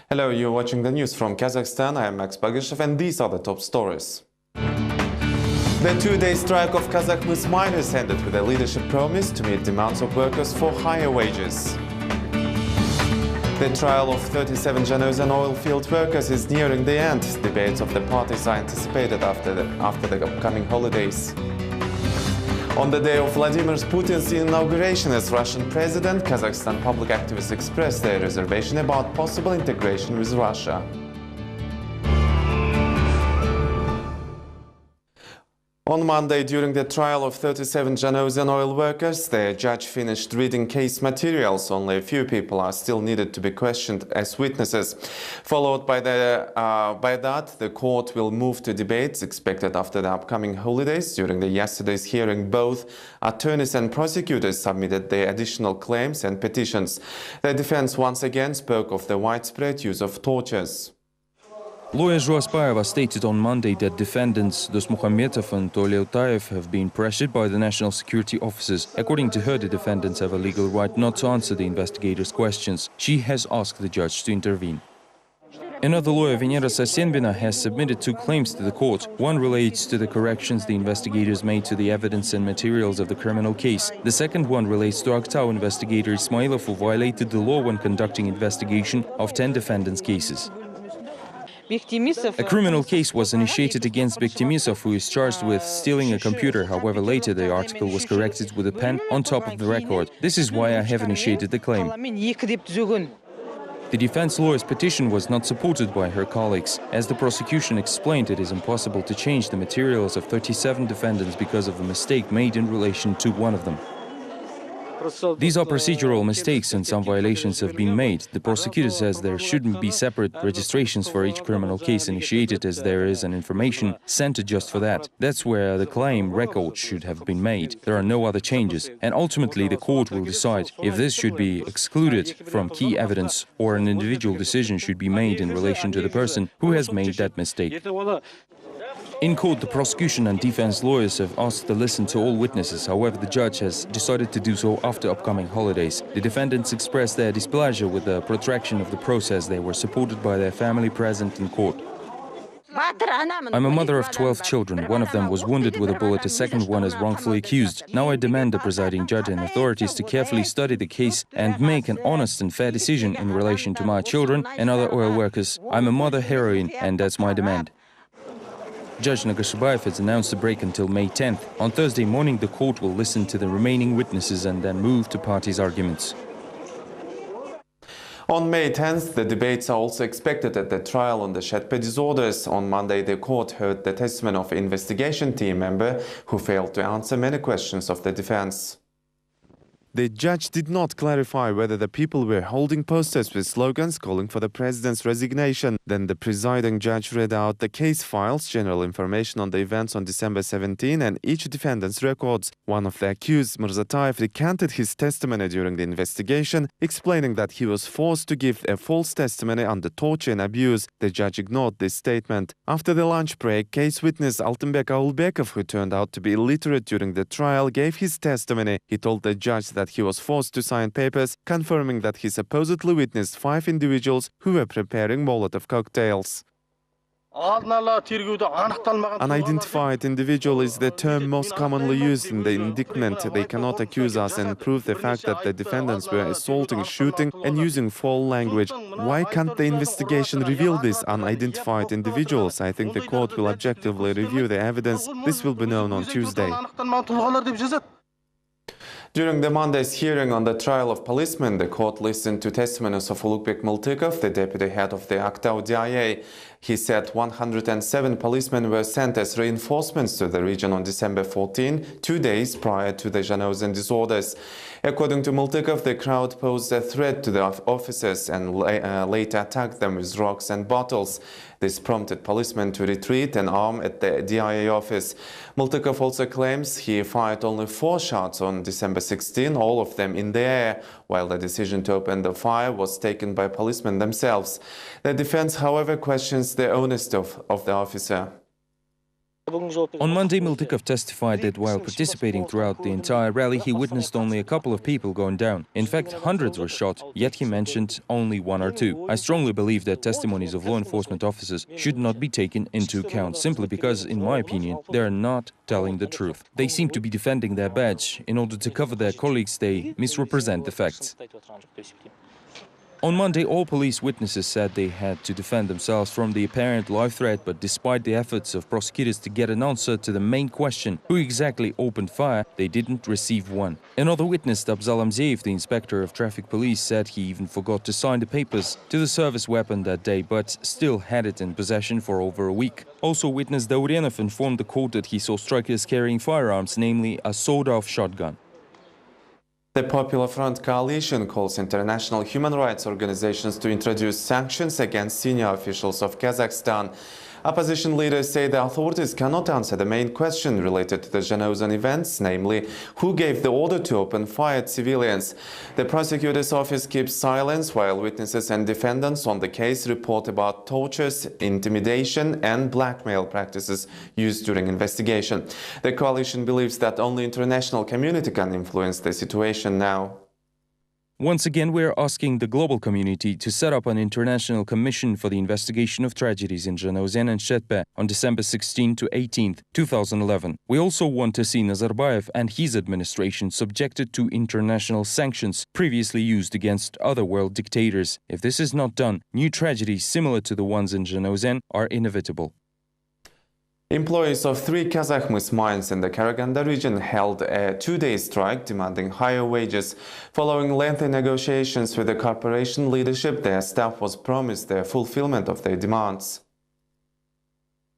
Hello, you're watching the news from Kazakhstan. I am Max Bagishev, and these are the top stories. The two-day strike of Kazakh miners ended with a leadership promise to meet demands of workers for higher wages. The trial of 37 Janozan oil field workers is nearing the end. Debates of the parties are anticipated after the upcoming holidays. On the day of Vladimir Putin's inauguration as Russian president, Kazakhstan public activists expressed their reservation about possible integration with Russia. On Monday, during the trial of 37 Janozan oil workers, the judge finished reading case materials. Only a few people are still needed to be questioned as witnesses. Followed by that, the court will move to debates expected after the upcoming holidays. During yesterday's hearing, both attorneys and prosecutors submitted their additional claims and petitions. The defense once again spoke of the widespread use of tortures. Lawyer Zhuaspayeva stated on Monday that defendants Dosmuhametov and Tolyautayev have been pressured by the national security officers. According to her, the defendants have a legal right not to answer the investigators' questions. She has asked the judge to intervene. Another lawyer, Venera Sasenbina, has submitted two claims to the court. One relates to the corrections the investigators made to the evidence and materials of the criminal case. The second one relates to Aktau investigator Ismailov, who violated the law when conducting investigation of 10 defendants' cases. A criminal case was initiated against Bektemisov, who is charged with stealing a computer. However, later the article was corrected with a pen on top of the record. This is why I have initiated the claim. The defense lawyer's petition was not supported by her colleagues. As the prosecution explained, it is impossible to change the materials of 37 defendants because of a mistake made in relation to one of them. These are procedural mistakes and some violations have been made. The prosecutor says there shouldn't be separate registrations for each criminal case initiated, as there is an information center just for that. That's where the claim record should have been made. There are no other changes. And ultimately the court will decide if this should be excluded from key evidence or an individual decision should be made in relation to the person who has made that mistake. In court, the prosecution and defense lawyers have asked to listen to all witnesses. However, the judge has decided to do so after upcoming holidays. The defendants expressed their displeasure with the protraction of the process. They were supported by their family present in court. I'm a mother of 12 children. One of them was wounded with a bullet, the second one is wrongfully accused. Now I demand the presiding judge and authorities to carefully study the case and make an honest and fair decision in relation to my children and other oil workers. I'm a mother heroine, and that's my demand. Judge Nagashibayev has announced a break until May 10th. On Thursday morning, the court will listen to the remaining witnesses and then move to parties' arguments. On May 10th, the debates are also expected at the trial on the Shetpe disorders. On Monday, the court heard the testimony of an investigation team member who failed to answer many questions of the defense. The judge did not clarify whether the people were holding posters with slogans calling for the president's resignation. Then the presiding judge read out the case files, general information on the events on December 17, and each defendant's records. One of the accused, Murzatayev, recanted his testimony during the investigation, explaining that he was forced to give a false testimony under torture and abuse. The judge ignored this statement. After the lunch break, case witness Altunbek Aulbekov, who turned out to be illiterate during the trial, gave his testimony. He told the judge that he was forced to sign papers confirming that he supposedly witnessed 5 individuals who were preparing Molotov cocktails. Unidentified individual is the term most commonly used in the indictment. They cannot accuse us and prove the fact that the defendants were assaulting, shooting and using foul language. Why can't the investigation reveal these unidentified individuals? I think the court will objectively review the evidence. This will be known on Tuesday. During the Monday's hearing on the trial of policemen, the court listened to testimonies of Ulukbek Multikov, the deputy head of the Aktau DIA. He said 107 policemen were sent as reinforcements to the region on December 14, 2 days prior to the Janozan disorders. According to Multikov, the crowd posed a threat to the officers and later attacked them with rocks and bottles. This prompted policemen to retreat and arm at the DIA office. Multikov also claims he fired only 4 shots on December 16, all of them in the air, while the decision to open the fire was taken by policemen themselves. The defense, however, questions the honesty of the officer. On Monday, Miltikov testified that while participating throughout the entire rally, he witnessed only a couple of people going down. In fact, hundreds were shot, yet he mentioned only one or two. I strongly believe that testimonies of law enforcement officers should not be taken into account, simply because, in my opinion, they are not telling the truth. They seem to be defending their badge. In order to cover their colleagues, they misrepresent the facts. On Monday, all police witnesses said they had to defend themselves from the apparent live threat, but despite the efforts of prosecutors to get an answer to the main question, who exactly opened fire, they didn't receive one. Another witness, Abzal Amzeev, the inspector of traffic police, said he even forgot to sign the papers to the service weapon that day, but still had it in possession for over a week. Also, witness Daurenov informed the court that he saw strikers carrying firearms, namely a sawed-off shotgun. The Popular Front coalition calls international human rights organizations to introduce sanctions against senior officials of Kazakhstan. Opposition leaders say the authorities cannot answer the main question related to the Zhanaozen events, namely, who gave the order to open fire at civilians. The prosecutor's office keeps silence while witnesses and defendants on the case report about tortures, intimidation and blackmail practices used during investigation. The coalition believes that only international community can influence the situation now. Once again, we are asking the global community to set up an international commission for the investigation of tragedies in Zhanaozen and Shetpe on December 16 to 18, 2011. We also want to see Nazarbayev and his administration subjected to international sanctions previously used against other world dictators. If this is not done, new tragedies similar to the ones in Zhanaozen are inevitable. Employees of 3 Kazakh mines in the Karaganda region held a 2-day strike demanding higher wages. Following lengthy negotiations with the corporation leadership, their staff was promised the fulfillment of their demands.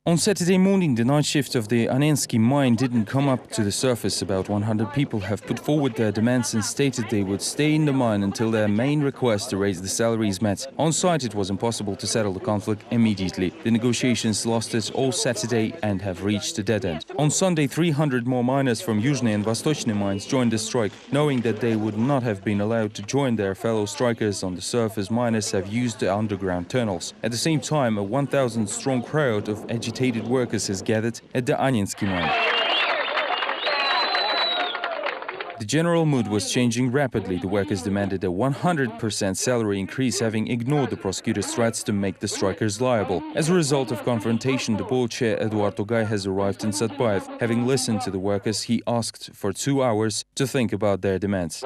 On Saturday morning, the night shift of the Anensky mine didn't come up to the surface. About 100 people have put forward their demands and stated they would stay in the mine until their main request to raise the salary is met. On site, it was impossible to settle the conflict immediately. The negotiations lasted all Saturday and have reached a dead end. On Sunday, 300 more miners from Yuzhny and Vostochny mines joined the strike. Knowing that they would not have been allowed to join their fellow strikers on the surface, miners have used the underground tunnels. At the same time, a 1,000-strong crowd of agitated workers has gathered at the Anensky mine. The general mood was changing rapidly. The workers demanded a 100% salary increase, having ignored the prosecutor's threats to make the strikers liable. As a result of confrontation, the board chair Eduard Togay has arrived in Satpayev. Having listened to the workers, he asked for 2 hours to think about their demands.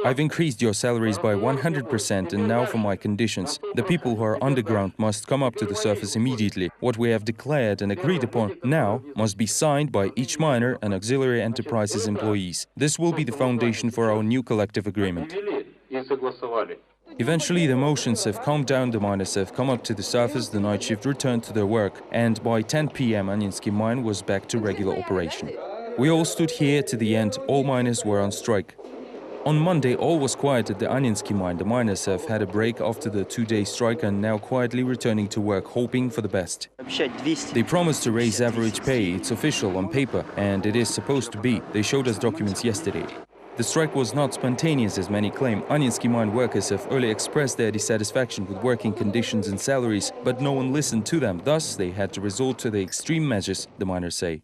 I've increased your salaries by 100%, and now for my conditions. The people who are underground must come up to the surface immediately. What we have declared and agreed upon now must be signed by each miner and auxiliary enterprises employee. This will be the foundation for our new collective agreement. Eventually, the emotions have calmed down, the miners have come up to the surface, the night shift returned to their work, and by 10 p.m. Anensky mine was back to regular operation. We all stood here to the end, all miners were on strike. On Monday, all was quiet at the Anensky mine. The miners have had a break after the 2-day strike and now quietly returning to work, hoping for the best. They promised to raise average pay. It's official on paper, and it is supposed to be. They showed us documents yesterday. The strike was not spontaneous, as many claim. Anensky mine workers have early expressed their dissatisfaction with working conditions and salaries, but no one listened to them. Thus, they had to resort to the extreme measures, the miners say.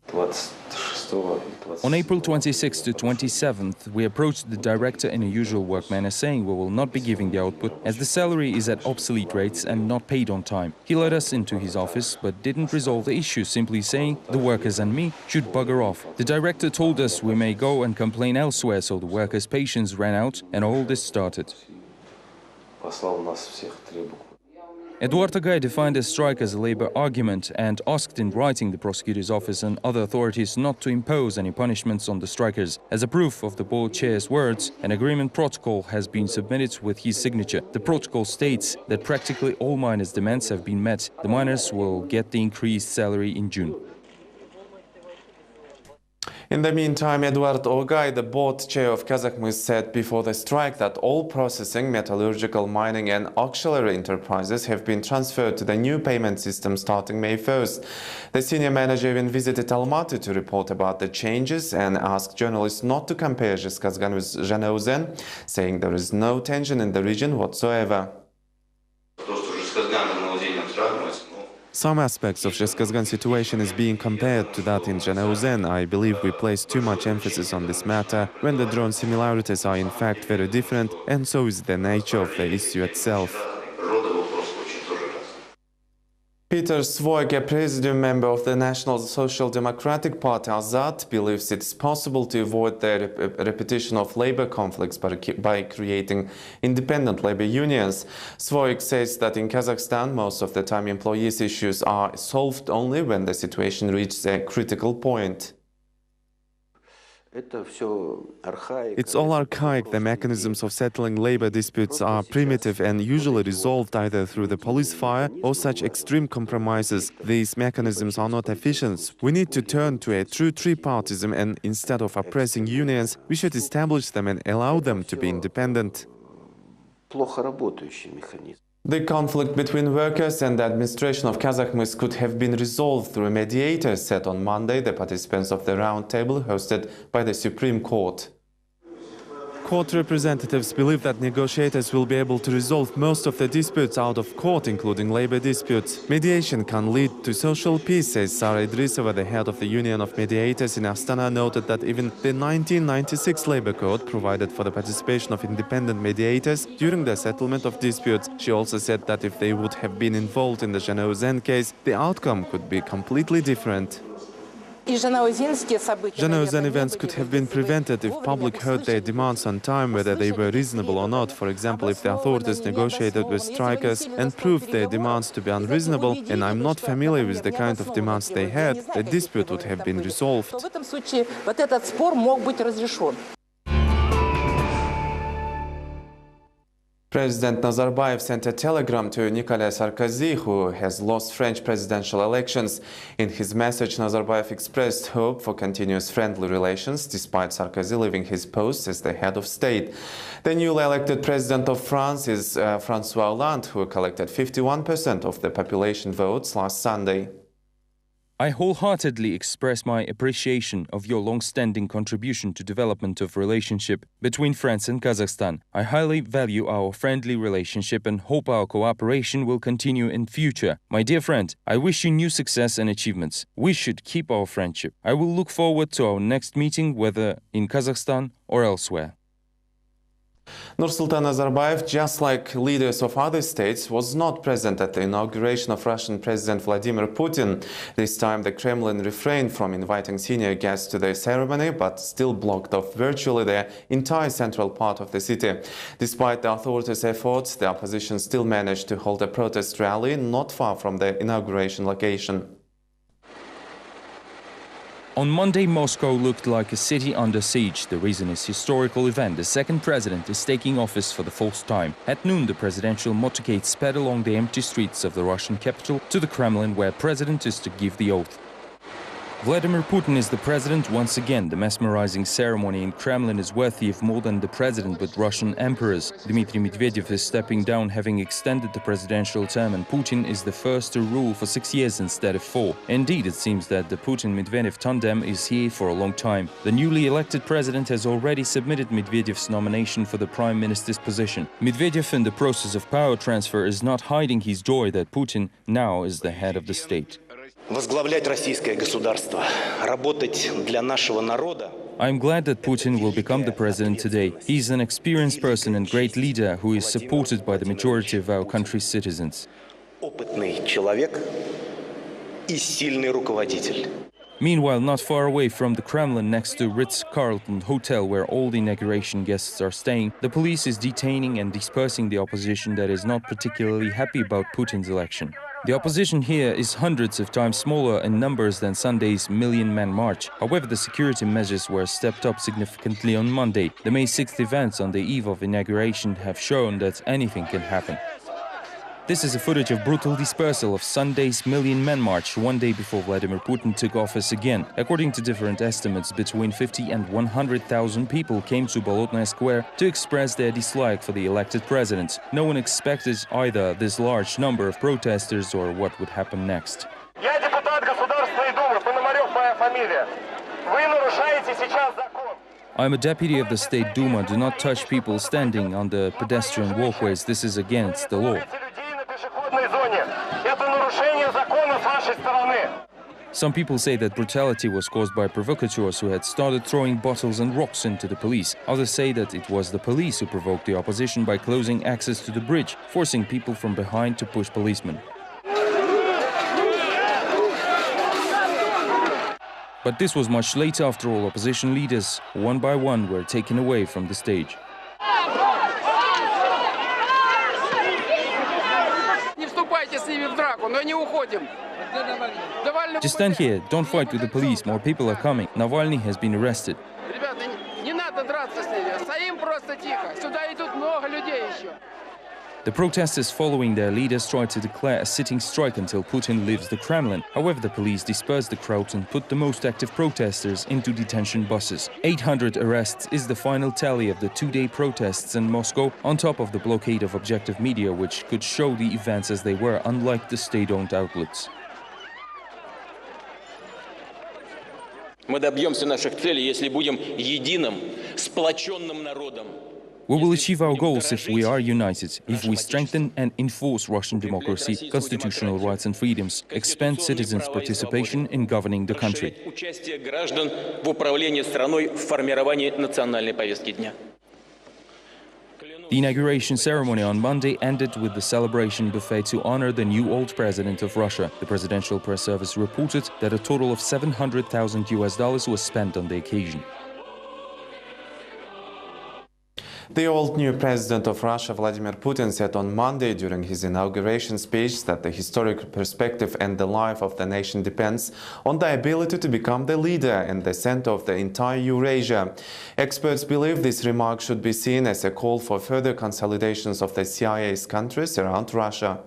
On April 26th to 27th, we approached the director in a usual work manner, saying we will not be giving the output as the salary is at obsolete rates and not paid on time. He led us into his office but didn't resolve the issue, simply saying the workers and me should bugger off. The director told us we may go and complain elsewhere, so the workers' patience ran out and all this started. Eduard Togay defined the strike as a labor argument and asked in writing the prosecutor's office and other authorities not to impose any punishments on the strikers. As a proof of the board chair's words, an agreement protocol has been submitted with his signature. The protocol states that practically all miners' demands have been met. The miners will get the increased salary in June. In the meantime, Eduard Togay, the board chair of Kazakh said before the strike that all processing, metallurgical, mining and auxiliary enterprises have been transferred to the new payment system starting May 1st. The senior manager even visited Almaty to report about the changes and asked journalists not to compare Zhezkazgan with Zhanaozen, saying there is no tension in the region whatsoever. Some aspects of Kazakhstan situation is being compared to that in Zhanaozen. I believe we place too much emphasis on this matter when the drone similarities are in fact very different, and so is the nature of the issue itself. Peter Svoik, a Presidium member of the National Social Democratic Party Azad, believes it's possible to avoid the repetition of labor conflicts by creating independent labor unions. Svoik says that in Kazakhstan, most of the time employees' issues are solved only when the situation reaches a critical point. It's all archaic. The mechanisms of settling labor disputes are primitive and usually resolved either through the police fire or such extreme compromises. These mechanisms are not efficient. We need to turn to a true tripartism, and instead of oppressing unions, we should establish them and allow them to be independent. The conflict between workers and the administration of Kazakhmys could have been resolved through a mediator, said on Monday the participants of the roundtable hosted by the Supreme Court. Court representatives believe that negotiators will be able to resolve most of the disputes out of court, including labor disputes. Mediation can lead to social peace, says Sara Idrisova, the head of the Union of Mediators in Astana, noted that even the 1996 Labor Code provided for the participation of independent mediators during the settlement of disputes. She also said that if they would have been involved in the Zhanaozen case, the outcome could be completely different. Zhanaozen events could have been prevented if public heard their demands on time, whether they were reasonable or not. For example, if the authorities negotiated with strikers and proved their demands to be unreasonable, and I'm not familiar with the kind of demands they had, the dispute would have been resolved. President Nazarbayev sent a telegram to Nicolas Sarkozy, who has lost French presidential elections. In his message, Nazarbayev expressed hope for continuous friendly relations, despite Sarkozy leaving his post as the head of state. The newly elected president of France is François Hollande, who collected 51% of the population votes last Sunday. I wholeheartedly express my appreciation of your long-standing contribution to development of relationship between France and Kazakhstan. I highly value our friendly relationship and hope our cooperation will continue in future. My dear friend, I wish you new success and achievements. We should keep our friendship. I will look forward to our next meeting, whether in Kazakhstan or elsewhere. Nursultan Nazarbayev, just like leaders of other states, was not present at the inauguration of Russian President Vladimir Putin. This time the Kremlin refrained from inviting senior guests to the ceremony, but still blocked off virtually the entire central part of the city. Despite the authorities' efforts, the opposition still managed to hold a protest rally not far from the inauguration location. On Monday, Moscow looked like a city under siege. The reason is historical event. The second president is taking office for the fourth time. At noon, the presidential motorcade sped along the empty streets of the Russian capital to the Kremlin, where president is to give the oath. Vladimir Putin is the president once again. The mesmerizing ceremony in Kremlin is worthy of more than the president with Russian emperors. Dmitry Medvedev is stepping down, having extended the presidential term, and Putin is the first to rule for 6 years instead of 4. Indeed, it seems that the Putin-Medvedev tandem is here for a long time. The newly elected president has already submitted Medvedev's nomination for the prime minister's position. Medvedev, in the process of power transfer, is not hiding his joy that Putin now is the head of the state. Возглавлять российское государство, работать для нашего народа. I am glad that Putin will become the president today. He is an experienced person and great leader who is supported by the majority of our country's citizens. Опытный человек и сильный руководитель. Meanwhile, not far away from the Kremlin, next to Ritz-Carlton Hotel, where all the inauguration guests are staying, the police is detaining and dispersing the opposition that is not particularly happy about Putin's election. The opposition here is hundreds of times smaller in numbers than Sunday's million-man march. However, the security measures were stepped up significantly on Monday. The May 6th events on the eve of inauguration have shown that anything can happen. This is a footage of brutal dispersal of Sunday's million-man march, one day before Vladimir Putin took office again. According to different estimates, between 50 and 100,000 people came to Bolotnaya Square to express their dislike for the elected president. No one expected either this large number of protesters or what would happen next. I'm a deputy of the State Duma. Do not touch people standing on the pedestrian walkways. This is against the law. Some people say that brutality was caused by provocateurs who had started throwing bottles and rocks into the police. Others say that it was the police who provoked the opposition by closing access to the bridge, forcing people from behind to push policemen. But this was much later after all opposition leaders, one by one, were taken away from the stage. Just stand here, don't fight with the police, more people are coming. Navalny has been arrested. The protesters following their leaders tried to declare a sitting strike until Putin leaves the Kremlin. However, the police dispersed the crowd and put the most active protesters into detention buses. 800 arrests is the final tally of the two-day protests in Moscow, on top of the blockade of objective media, which could show the events as they were, unlike the state-owned outlets. Мы добьемся наших целей, если будем единым, сплоченным народом. We will achieve our goals if we are united, if we strengthen and enforce Russian democracy, constitutional rights and freedoms, expand citizens' participation in governing the country. Участие граждан в управлении страной в формировании национальной повестки дня. The inauguration ceremony on Monday ended with the celebration buffet to honor the new old president of Russia. The presidential press service reported that a total of $700,000 was spent on the occasion. The old new president of Russia, Vladimir Putin, said on Monday during his inauguration speech that the historic perspective and the life of the nation depends on the ability to become the leader and the center of the entire Eurasia. Experts believe this remark should be seen as a call for further consolidations of the CIA's countries around Russia.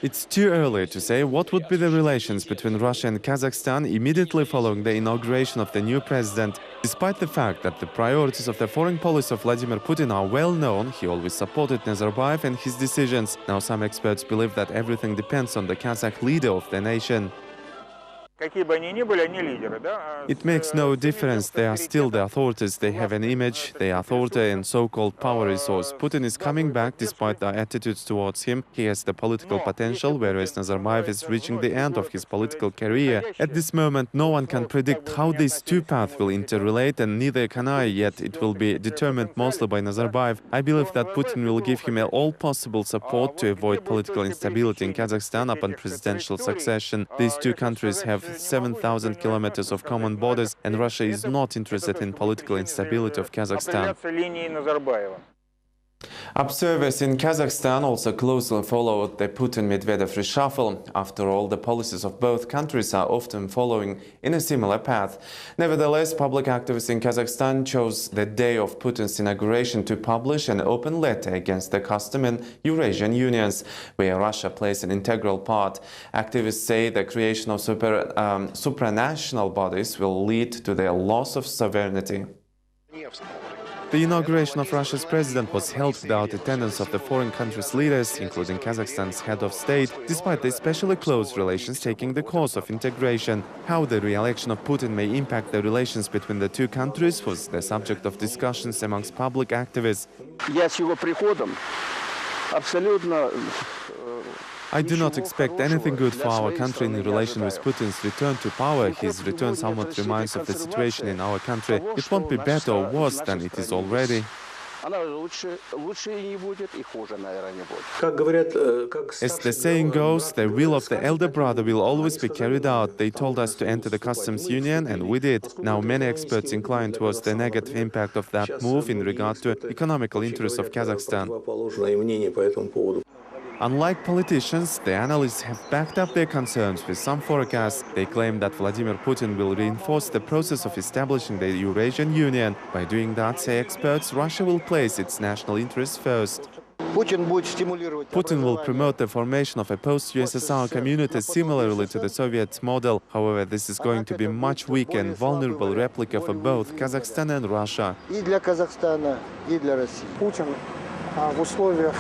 It's too early to say what would be the relations between Russia and Kazakhstan immediately following the inauguration of the new president. Despite the fact that the priorities of the foreign policy of Vladimir Putin are well known, he always supported Nazarbayev and his decisions. Now some experts believe that everything depends on the Kazakh leader of the nation. It makes no difference, they are still the authorities, they have an image, they are authority and so-called power resource. Putin is coming back despite their attitudes towards him. He has the political potential, whereas Nazarbayev is reaching the end of his political career. At this moment, no one can predict how these two paths will interrelate, and neither can I, yet it will be determined mostly by Nazarbayev. I believe that Putin will give him all possible support to avoid political instability in Kazakhstan upon presidential succession. These two countries have 7,000 kilometers of common borders, and Russia is not interested in political instability of Kazakhstan. Observers in Kazakhstan also closely followed the Putin-Medvedev reshuffle. After all, the policies of both countries are often following in a similar path. Nevertheless, public activists in Kazakhstan chose the day of Putin's inauguration to publish an open letter against the custom and Eurasian unions, where Russia plays an integral part. Activists say the creation of supranational bodies will lead to their loss of sovereignty. The inauguration of Russia's president was held without attendance of the foreign countries' leaders, including Kazakhstan's head of state, despite the especially close relations taking the course of integration. How the re-election of Putin may impact the relations between the two countries was the subject of discussions amongst public activists. I do not expect anything good for our country in relation with Putin's return to power. His return somewhat reminds of the situation in our country. It won't be better or worse than it is already. As the saying goes, the will of the elder brother will always be carried out. They told us to enter the customs union, and we did. Now many experts incline towards the negative impact of that move in regard to economical interests of Kazakhstan. Unlike politicians, the analysts have backed up their concerns with some forecasts. They claim that Vladimir Putin will reinforce the process of establishing the Eurasian Union. By doing that, say experts, Russia will place its national interests first. Putin will promote the formation of a post-USSR community similarly to the Soviet model. However, this is going to be much weaker and vulnerable replica for both Kazakhstan and Russia. в условиях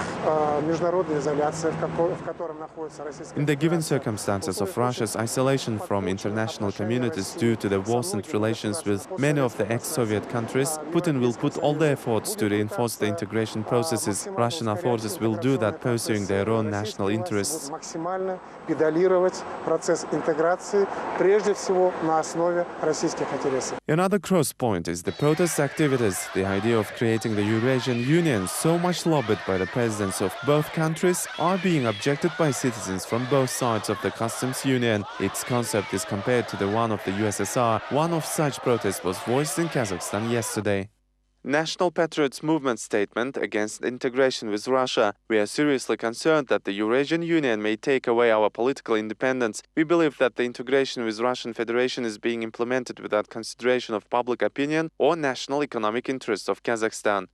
международной изоляции, в котором находится Российская In the given Федерация. circumstances of Russia's isolation from international communities due to the worsened relations with many of the ex-Soviet countries, Putin will put all the efforts to reinforce the integration processes. Russian authorities will do that pursuing their own national interests. Максимально педалировать процесс интеграции, прежде всего на основе российских интересов. Another cross point is the protest activities. The idea of creating the Eurasian Union, so much lobbied by the presidents of both countries, are being objected by citizens from both sides of the customs union. Its concept is compared to the one of the USSR. One of such protests was voiced in Kazakhstan yesterday. National Patriots Movement statement against integration with Russia. We are seriously concerned that the Eurasian Union may take away our political independence. We believe that the integration with Russian Federation is being implemented without consideration of public opinion or national economic interests of Kazakhstan.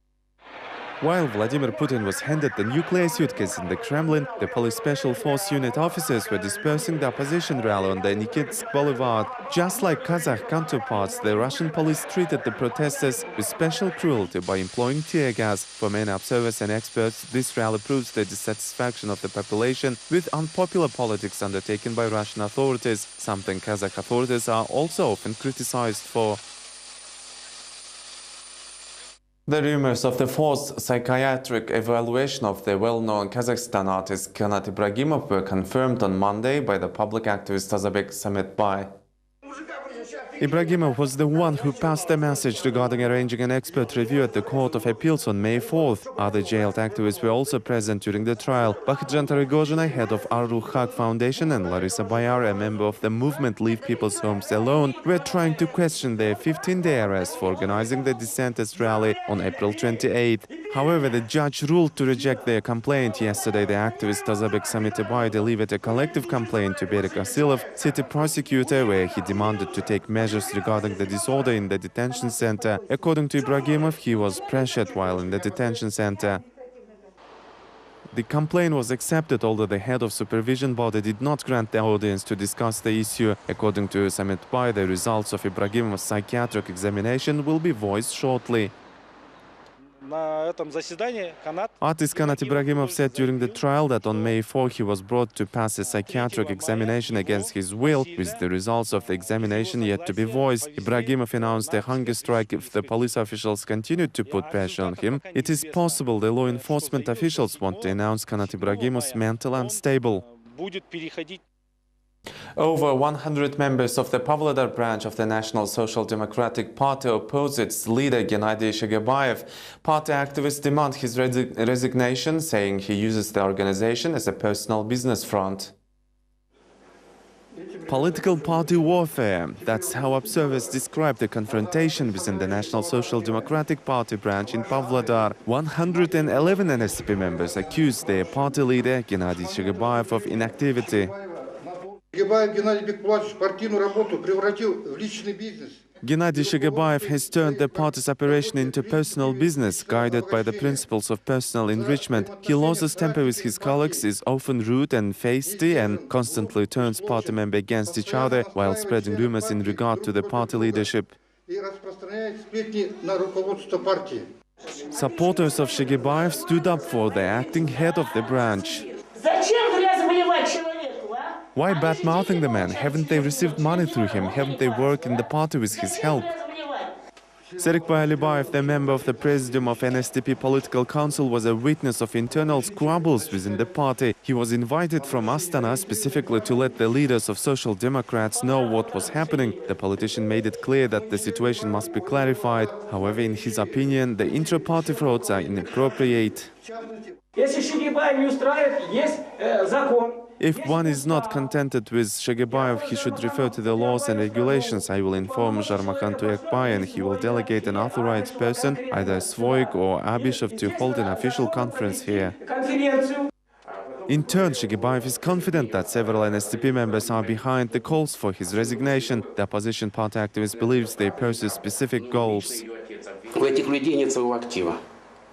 While Vladimir Putin was handed the nuclear suitcase in the Kremlin, the police special force unit officers were dispersing the opposition rally on the Nikitsk Boulevard. Just like Kazakh counterparts, the Russian police treated the protesters with special cruelty by employing tear gas. For many observers and experts, this rally proves the dissatisfaction of the population with unpopular politics undertaken by Russian authorities, something Kazakh authorities are also often criticized for. The rumors of the forced psychiatric evaluation of the well-known Kazakhstan artist Kanat Ibragimov were confirmed on Monday by the public activist Azabek Sametbay. Ibragimov was the one who passed the message regarding arranging an expert review at the Court of Appeals on May 4th. Other jailed activists were also present during the trial. Bakhitjan Tarigozhina, head of Ar-Ruh Haq Foundation, and Larissa Bayar, a member of the movement Leave People's Homes Alone, were trying to question their 15-day arrest for organizing the dissenters rally on April 28th. However, the judge ruled to reject their complaint. Yesterday, the activist Azabek Sametbay delivered a collective complaint to Berik Asilov, city prosecutor, where he demanded to take measures regarding the disorder in the detention center. According to Ibragimov, he was pressured while in the detention center. The complaint was accepted, although the head of supervision body did not grant the audience to discuss the issue. According to Sametbay, the results of Ibragimov's psychiatric examination will be voiced shortly. Artist Kanat Ibragimov said during the trial that on May 4 he was brought to pass a psychiatric examination against his will, with the results of the examination yet to be voiced. Ibragimov announced a hunger strike if the police officials continued to put pressure on him. It is possible the law enforcement officials want to announce Kanat Ibragimov's mental unstable. Over 100 members of the Pavlodar branch of the National Social Democratic Party oppose its leader Gennady Shegebaev. Party activists demand his resignation, saying he uses the organization as a personal business front. Political party warfare. That's how observers describe the confrontation within the National Social Democratic Party branch in Pavlodar. 111 NSDP members accused their party leader Gennady Shegebaev of inactivity. Gennady Shegebaev has turned the party's operation into personal business, guided by the principles of personal enrichment. He loses temper with his colleagues, is often rude and feisty, and constantly turns party members against each other while spreading rumors in regard to the party leadership. Supporters of Shegebaev stood up for the acting head of the branch. Why bad-mouthing the man? Haven't they received money through him? Haven't they worked in the party with his help? Serikbay Alibayev, the member of the Presidium of NSDP Political Council, was a witness of internal squabbles within the party. He was invited from Astana specifically to let the leaders of Social Democrats know what was happening. The politician made it clear that the situation must be clarified. However, in his opinion, the intra-party frauds are inappropriate. If one is not contented with Shegebaev, he should refer to the laws and regulations. I will inform Zharmakhan Tuyakbay, and he will delegate an authorized person, either Svoik or Abishov, to hold an official conference here. In turn, Shegebaev is confident that several NSDP members are behind the calls for his resignation. The opposition party activist believes they pursue specific goals.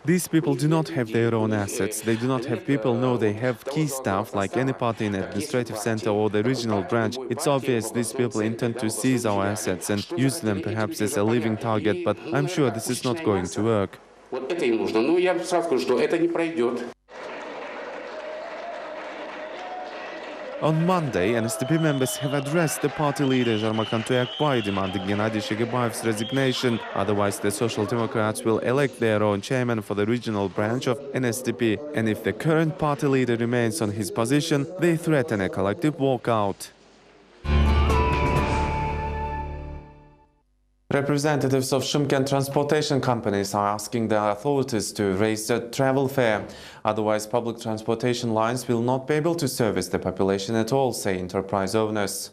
These people do not have their own assets. They do not have people know they have key staff like any party in administrative center or the regional branch. It's obvious these people intend to seize our assets and use them perhaps as a living target, but I'm sure this is not going to work. Вот это им нужно. Ну, я сразу скажу, что это не пройдет. On Monday, NSDP members have addressed the party leader Jarmakan Toyakbay demanding Gennady Shigebayev's resignation. Otherwise, the Social Democrats will elect their own chairman for the regional branch of NSDP. And if the current party leader remains on his position, they threaten a collective walkout. Representatives of Shymkent transportation companies are asking the authorities to raise the travel fare. Otherwise, public transportation lines will not be able to service the population at all, say enterprise owners.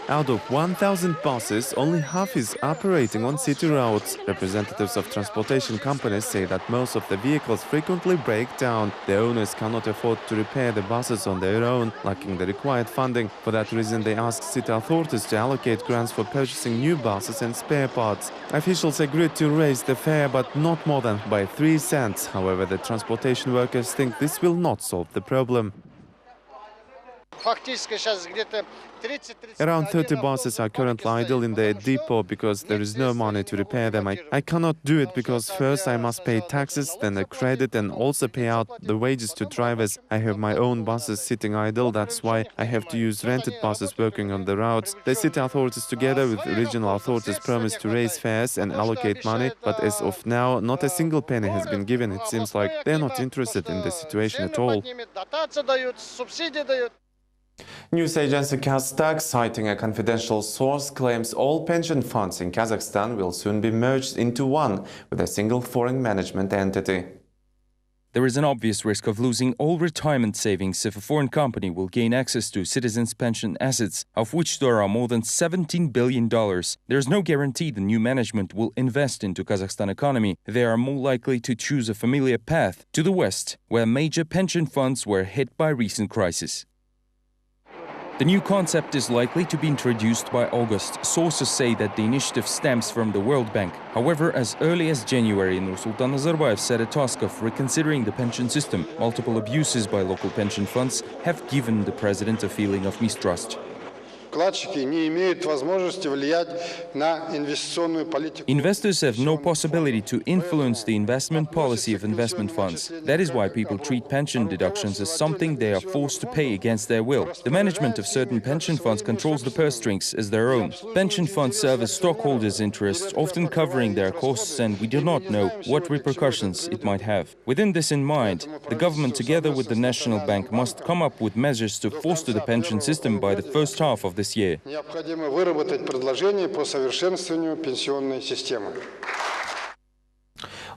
Out of 1,000 buses, only half is operating on city roads. Representatives of transportation companies say that most of the vehicles frequently break down. The owners cannot afford to repair the buses on their own, lacking the required funding. For that reason, they ask city authorities to allocate grants for purchasing new buses and spare parts. Officials agreed to raise the fare, but not more than by 3 cents. However, the transportation workers think this will not solve the problem. Around 30 buses are currently idle in the depot because there is no money to repair them. I cannot do it because first I must pay taxes, then a credit, and also pay out the wages to drivers. I have my own buses sitting idle, that's why I have to use rented buses working on the routes. The city authorities together with regional authorities promised to raise fares and allocate money, but as of now, not a single penny has been given. It seems like they are not interested in the situation at all. News agency Kazakhstan, citing a confidential source, claims all pension funds in Kazakhstan will soon be merged into one with a single foreign management entity. There is an obvious risk of losing all retirement savings if a foreign company will gain access to citizens' pension assets, of which there are more than $17 billion. There is no guarantee the new management will invest into Kazakhstan economy. They are more likely to choose a familiar path to the West, where major pension funds were hit by recent crises. The new concept is likely to be introduced by August. Sources say that the initiative stems from the World Bank. However, as early as January, Nursultan Nazarbayev set a task of reconsidering the pension system. Multiple abuses by local pension funds have given the president a feeling of mistrust. Investors have no possibility to influence the investment policy of investment funds. That is why people treat pension deductions as something they are forced to pay against their will. The management of certain pension funds controls the purse strings as their own. Pension funds serve as stockholders' interests, often covering their costs, and we do not know what repercussions it might have. Within this in mind, the government, together with the National Bank, must come up with measures to foster the pension system by the first half of this year.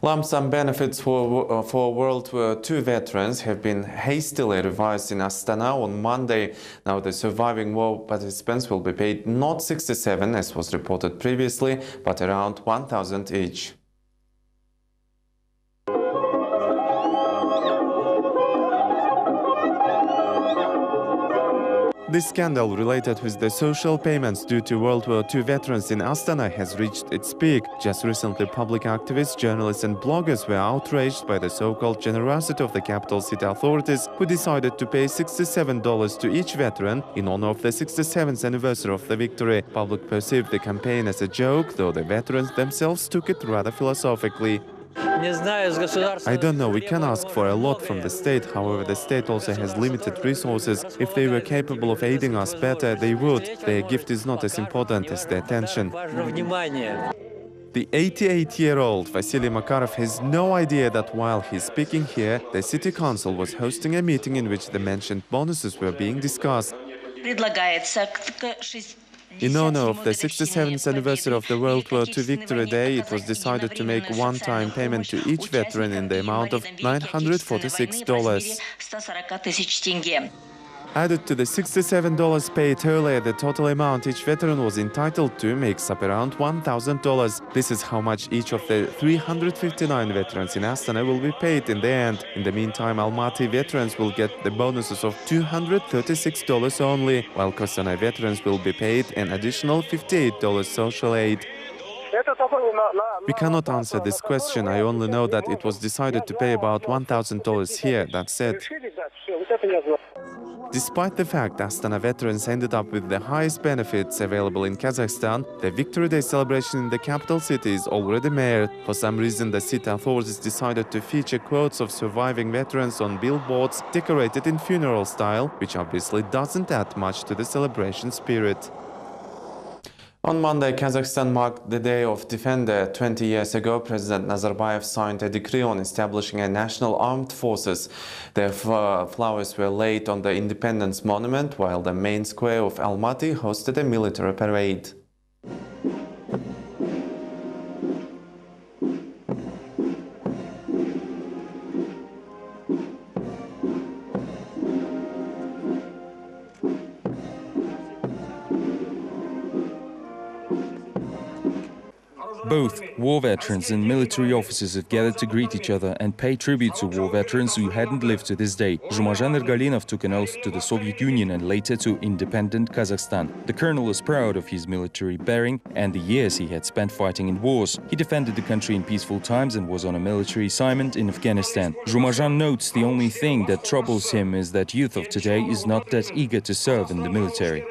Lump sum benefits for World War II veterans have been hastily revised in Astana on Monday. Now the surviving war participants will be paid not 67 as was reported previously, but around 1,000 each. This scandal related with the social payments due to World War II veterans in Astana has reached its peak. Just recently, public activists, journalists and bloggers were outraged by the so-called generosity of the capital city authorities, who decided to pay $67 to each veteran in honor of the 67th anniversary of the victory. Public perceived the campaign as a joke, though the veterans themselves took it rather philosophically. I don't know, we can ask for a lot from the state, however the state also has limited resources. If they were capable of aiding us better, they would. Their gift is not as important as their attention. The 88-year-old Vasily Makarov has no idea that while he's speaking here, the city council was hosting a meeting in which the mentioned bonuses were being discussed. In honor of the 67th anniversary of the World War II Victory Day, it was decided to make one-time payment to each veteran in the amount of $946. Added to the $67 paid earlier, the total amount each veteran was entitled to makes up around $1,000. This is how much each of the 359 veterans in Astana will be paid in the end. In the meantime, Almaty veterans will get the bonuses of $236 only, while Kostanay veterans will be paid an additional $58 social aid. We cannot answer this question. I only know that it was decided to pay about $1,000 here, that's it. Despite the fact Astana veterans ended up with the highest benefits available in Kazakhstan, the Victory Day celebration in the capital city is already marred. For some reason, the city authorities decided to feature quotes of surviving veterans on billboards decorated in funeral style, which obviously doesn't add much to the celebration spirit. On Monday, Kazakhstan marked the Day of Defender. 20 years ago, President Nazarbayev signed a decree on establishing a national armed forces. The flowers were laid on the Independence Monument, while the main square of Almaty hosted a military parade. Both war veterans and military officers have gathered to greet each other and pay tribute to war veterans who hadn't lived to this day. Zhumajan Ergalinov took an oath to the Soviet Union and later to independent Kazakhstan. The colonel is proud of his military bearing and the years he had spent fighting in wars. He defended the country in peaceful times and was on a military assignment in Afghanistan. Zhumajan notes the only thing that troubles him is that youth of today is not that eager to serve in the military.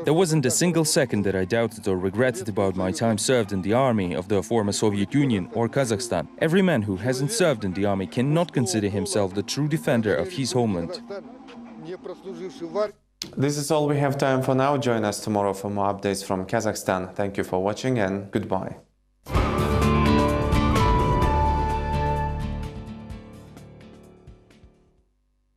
There wasn't a single second that I doubted or regretted about my time served in the army of the former Soviet Union or Kazakhstan. Every man who hasn't served in the army cannot consider himself the true defender of his homeland. This is all we have time for now. Join us tomorrow for more updates from Kazakhstan. Thank you for watching and goodbye.